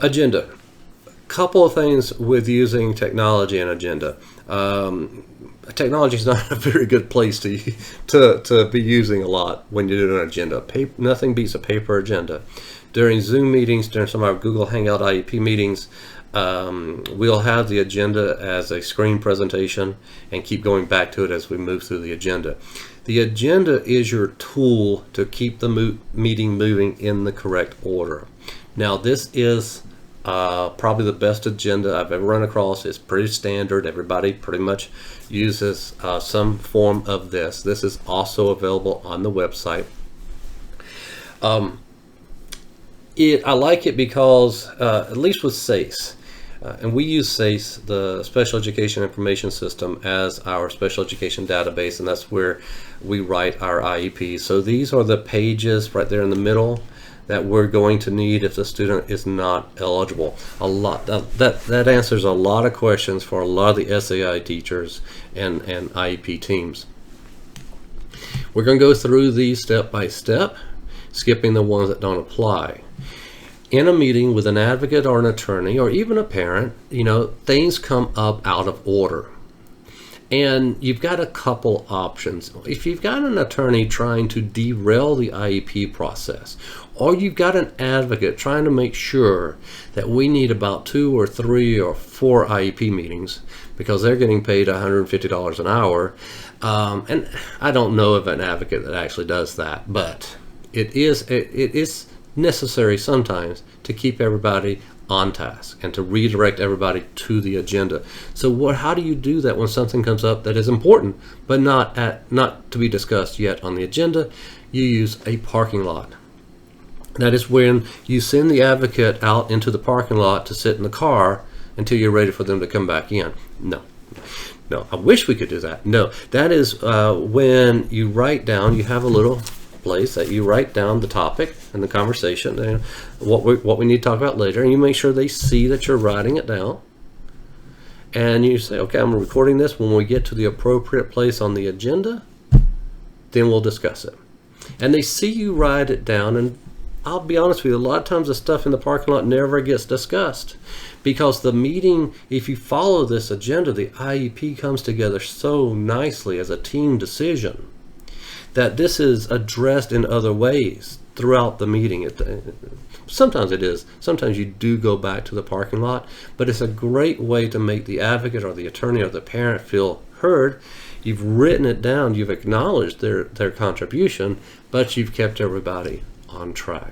Agenda. Couple of things with using technology and agenda. Technology is not a very good place to be using a lot when you're doing an agenda. Nothing beats a paper agenda. During Zoom meetings, during some of our Google Hangout IEP meetings, we'll have the agenda as a screen presentation and keep going back to it as we move through the agenda. The agenda is your tool to keep the meeting moving in the correct order. Now, this is probably the best agenda I've ever run across. It's pretty standard. Everybody pretty much uses some form of this. This is also available on the website. I like it because, at least with SACE, and we use SACE, the Special Education Information System, as our special education database, and that's where we write our IEP. So these are the pages right there in the middle that we're going to need if the student is not eligible. That answers a lot of questions for a lot of the SAI teachers and IEP teams. We're going to go through these step by step, skipping the ones that don't apply. In a meeting with an advocate or an attorney or even a parent, things come up out of order. And you've got a couple options. If you've got an attorney trying to derail the IEP process, or you've got an advocate trying to make sure that we need about 2 or 3 or 4 IEP meetings because they're getting paid $150 an hour, and I don't know of an advocate that actually does that, but it is necessary sometimes to keep everybody on task and to redirect everybody to the agenda. So how do you do that when something comes up that is important but not to be discussed yet on the agenda? You use a parking lot. That is when you send the advocate out into the parking lot to sit in the car until you're ready for them to come back in. No, I wish we could do that. No, that is when you write down, you have a little place that you write down the topic and the conversation and what we need to talk about later, and you make sure they see that you're writing it down, and you say, okay, I'm recording this. When we get to the appropriate place on the agenda, then we'll discuss it. And they see you write it down, and I'll be honest with you, a lot of times the stuff in the parking lot never gets discussed because the meeting, if you follow this agenda, the IEP comes together so nicely as a team decision that this is addressed in other ways throughout the meeting. Sometimes it is. Sometimes you do go back to the parking lot, but it's a great way to make the advocate or the attorney or the parent feel heard. You've written it down, you've acknowledged their contribution, but you've kept everybody on track.